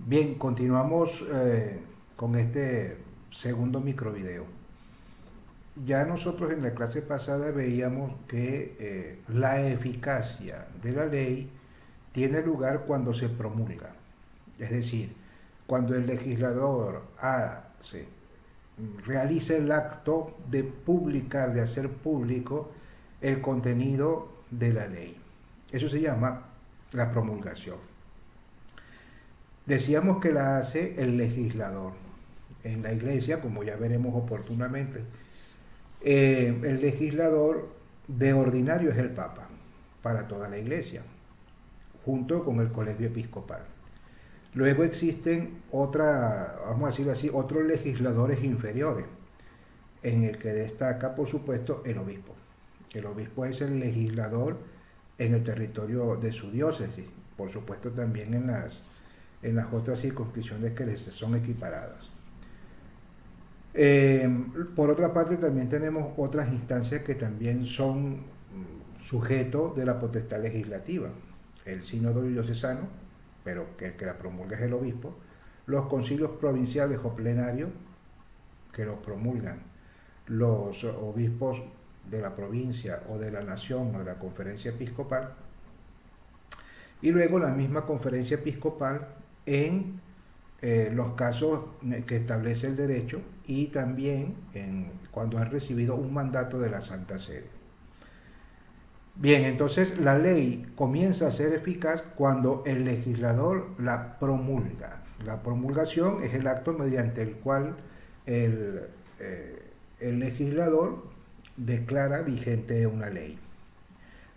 Bien, continuamos con este segundo microvideo. Ya nosotros en la clase pasada veíamos que la eficacia de la ley tiene lugar cuando se promulga. Es decir, cuando el legislador realiza el acto de publicar, de hacer público el contenido de la ley. Eso se llama la promulgación. Decíamos que la hace el legislador. En la iglesia, como ya veremos oportunamente, el legislador de ordinario es el Papa para toda la iglesia, junto con el colegio episcopal. Luego existen vamos a decirlo así, otros legisladores inferiores, en el que destaca, por supuesto, el obispo. El obispo es el legislador en el territorio de su diócesis, por supuesto también en las otras circunscripciones que les son equiparadas. Por otra parte, también tenemos otras instancias que también son sujetos de la potestad legislativa. El sínodo diocesano, pero que el que la promulga es el obispo, los concilios provinciales o plenarios, que los promulgan los obispos de la provincia o de la nación o de la conferencia episcopal, y luego la misma conferencia episcopal en los casos que establece el derecho y también cuando han recibido un mandato de la Santa Sede. Bien, entonces la ley comienza a ser eficaz cuando el legislador la promulga. La promulgación es el acto mediante el cual el, el legislador declara vigente una ley,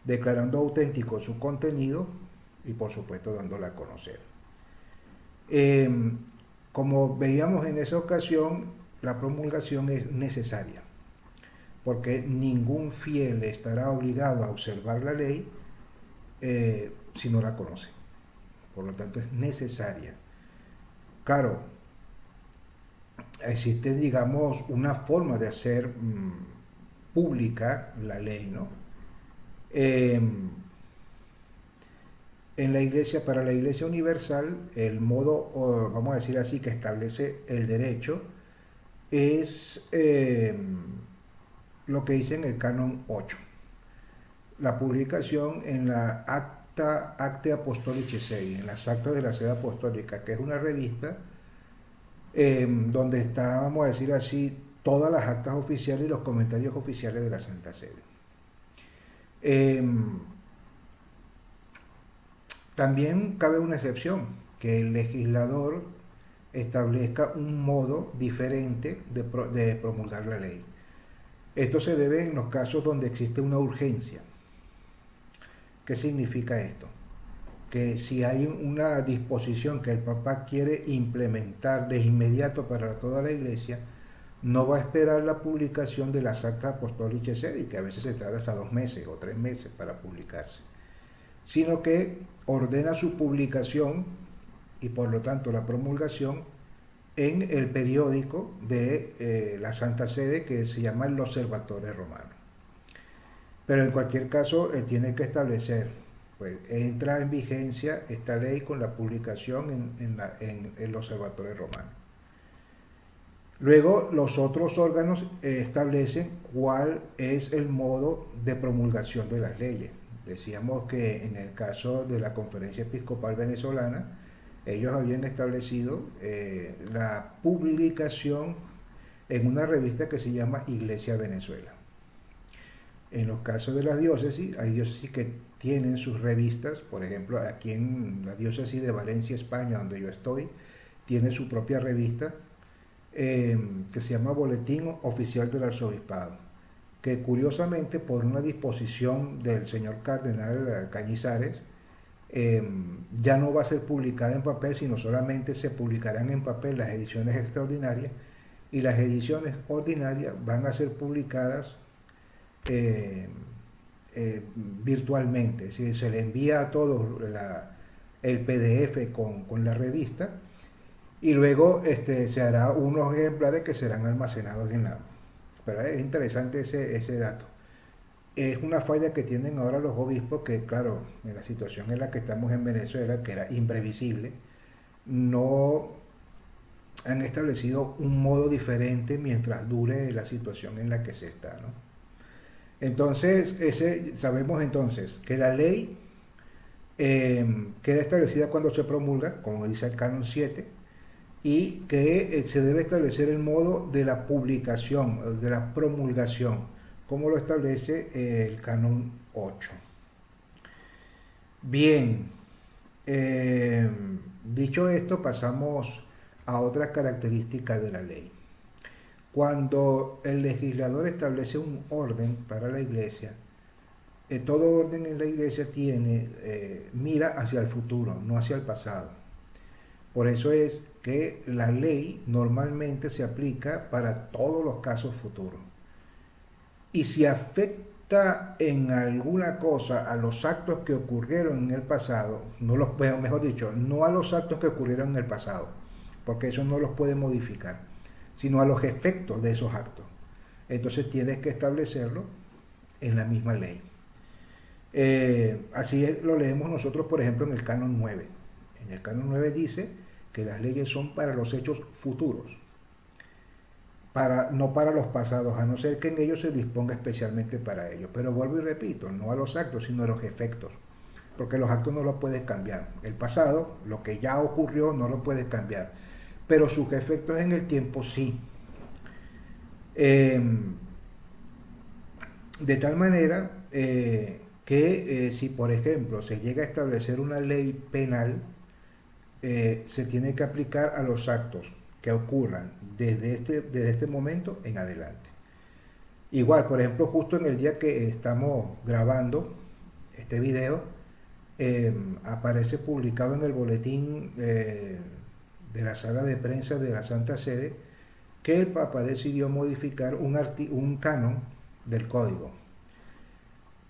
declarando auténtico su contenido y por supuesto dándola a conocer. Como veíamos en esa ocasión, la promulgación es necesaria, porque ningún fiel estará obligado a observar la ley si no la conoce. Por lo tanto, es necesaria. Claro, existe, digamos, una forma de hacer pública la ley, ¿no? Eh, en la iglesia, para la iglesia universal, el modo, vamos a decir así, que establece el derecho es lo que dice en el canon 8. La publicación en la Acte Apostolicae Sei, en las actas de la sede apostólica, que es una revista donde está, vamos a decir así, todas las actas oficiales y los comentarios oficiales de la Santa Sede. También cabe una excepción, que el legislador establezca un modo diferente de promulgar la ley. Esto se debe en los casos donde existe una urgencia. ¿Qué significa esto? Que si hay una disposición que el Papa quiere implementar de inmediato para toda la iglesia, no va a esperar la publicación de las actas apostólicas sedi, que a veces se tarda hasta 2 meses o 3 meses para publicarse, sino que ordena su publicación y por lo tanto la promulgación en el periódico de la Santa Sede, que se llama el Observatore Romano. Pero en cualquier caso, él tiene que establecer, pues entra en vigencia esta ley con la publicación en el Observatore Romano. Luego, los otros órganos establecen cuál es el modo de promulgación de las leyes. Decíamos que en el caso de la Conferencia Episcopal Venezolana, ellos habían establecido la publicación en una revista que se llama Iglesia Venezuela. En los casos de las diócesis, hay diócesis que tienen sus revistas, por ejemplo, aquí en la diócesis de Valencia, España, donde yo estoy, tiene su propia revista que se llama Boletín Oficial del Arzobispado, que curiosamente por una disposición del señor cardenal Cañizares, ya no va a ser publicada en papel, sino solamente se publicarán en papel las ediciones extraordinarias, y las ediciones ordinarias van a ser publicadas eh, virtualmente, es decir, se le envía a todos el PDF con la revista, y luego se hará unos ejemplares que serán almacenados en la... Pero es interesante ese dato. Es una falla que tienen ahora los obispos, que claro, en la situación en la que estamos en Venezuela, que era imprevisible, no han establecido un modo diferente mientras dure la situación en la que se está, ¿no? Entonces, sabemos entonces que la ley queda establecida cuando se promulga, como dice el canon 7, y que se debe establecer el modo de la publicación, de la promulgación, como lo establece el canon 8. Bien, eh, dicho esto, pasamos a otra característica de la ley. Cuando el legislador establece un orden para la iglesia, todo orden en la iglesia mira hacia el futuro, no hacia el pasado. Por eso es que la ley normalmente se aplica para todos los casos futuros. Y si afecta en alguna cosa a los actos que ocurrieron en el pasado, no los, mejor dicho, no a los actos que ocurrieron en el pasado, porque eso no los puede modificar, sino a los efectos de esos actos. Entonces tienes que establecerlo en la misma ley. Así lo leemos nosotros, por ejemplo, en el canon 9. En el canon 9 dice que las leyes son para los hechos futuros, no para los pasados, a no ser que en ellos se disponga especialmente para ellos. Pero vuelvo y repito, no a los actos, sino a los efectos, porque los actos no los puedes cambiar. El pasado, lo que ya ocurrió, no lo puedes cambiar, pero sus efectos en el tiempo sí. De tal manera que si, por ejemplo, se llega a establecer una ley penal, se tiene que aplicar a los actos que ocurran desde este momento en adelante. Igual, por ejemplo, justo en el día que estamos grabando este video, aparece publicado en el boletín de la sala de prensa de la Santa Sede que el Papa decidió modificar un canon del código,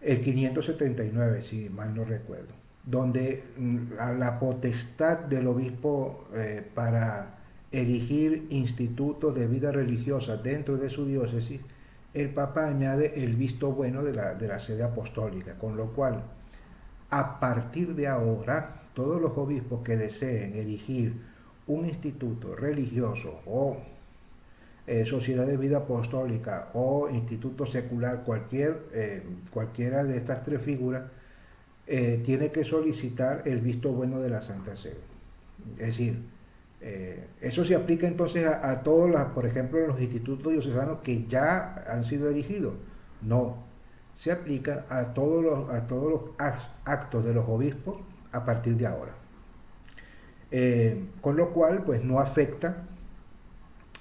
el 579, si mal no recuerdo, donde a la potestad del obispo para erigir institutos de vida religiosa dentro de su diócesis, el Papa añade el visto bueno de la sede apostólica, con lo cual, a partir de ahora, todos los obispos que deseen erigir un instituto religioso o sociedad de vida apostólica o instituto secular, cualquiera de estas tres figuras, tiene que solicitar el visto bueno de la Santa Sede. Es decir, eso se aplica entonces a todos, por ejemplo, los institutos diocesanos que ya han sido erigidos. No, se aplica a todos los actos de los obispos a partir de ahora. Con lo cual, pues no afecta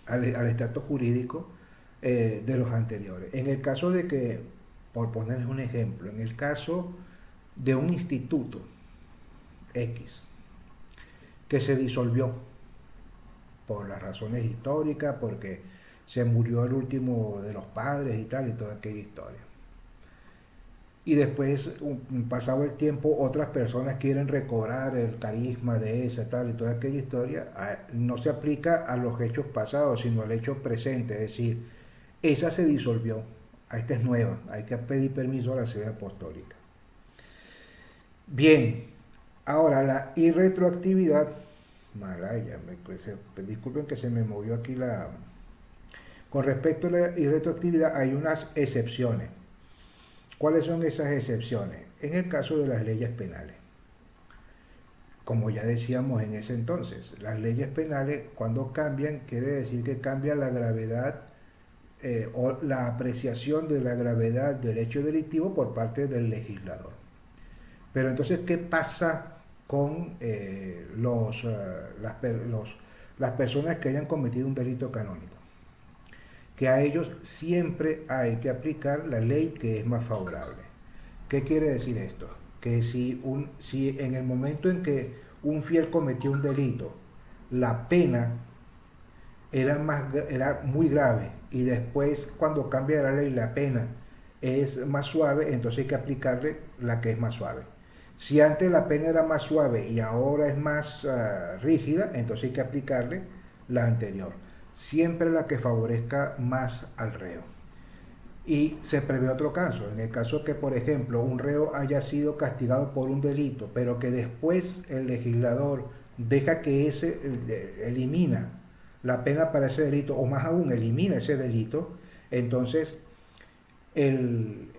al estatus jurídico de los anteriores. En el caso de que, por ponerles un ejemplo, en el caso de un instituto X que se disolvió por las razones históricas, porque se murió el último de los padres y tal, y toda aquella historia. Y después, pasado el tiempo, otras personas quieren recobrar el carisma de esa tal y toda aquella historia. No se aplica a los hechos pasados, sino al hecho presente. Es decir, esa se disolvió, esta es nueva, hay que pedir permiso a la sede apostólica. Bien, ahora la irretroactividad. Malaya, disculpen que se me movió aquí la... Con respecto a la irretroactividad hay unas excepciones. ¿Cuáles son esas excepciones? En el caso de las leyes penales. Como ya decíamos en ese entonces, las leyes penales cuando cambian quiere decir que cambia la gravedad o la apreciación de la gravedad del hecho delictivo por parte del legislador. Pero entonces, ¿qué pasa con las personas que hayan cometido un delito canónico? Que a ellos siempre hay que aplicar la ley que es más favorable. ¿Qué quiere decir esto? Que si en el momento en que un fiel cometió un delito, la pena era muy grave y después cuando cambia la ley la pena es más suave, entonces hay que aplicarle la que es más suave. Si antes la pena era más suave y ahora es más rígida, entonces hay que aplicarle la anterior. Siempre la que favorezca más al reo. Y se prevé otro caso, en el caso que, por ejemplo, un reo haya sido castigado por un delito, pero que después el legislador deja que elimina la pena para ese delito, o más aún, elimina ese delito, entonces el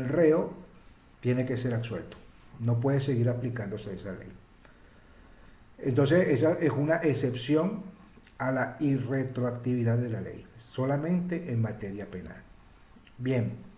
reo tiene que ser absuelto. No puede seguir aplicándose esa ley. Entonces, esa es una excepción a la irretroactividad de la ley, solamente en materia penal. Bien.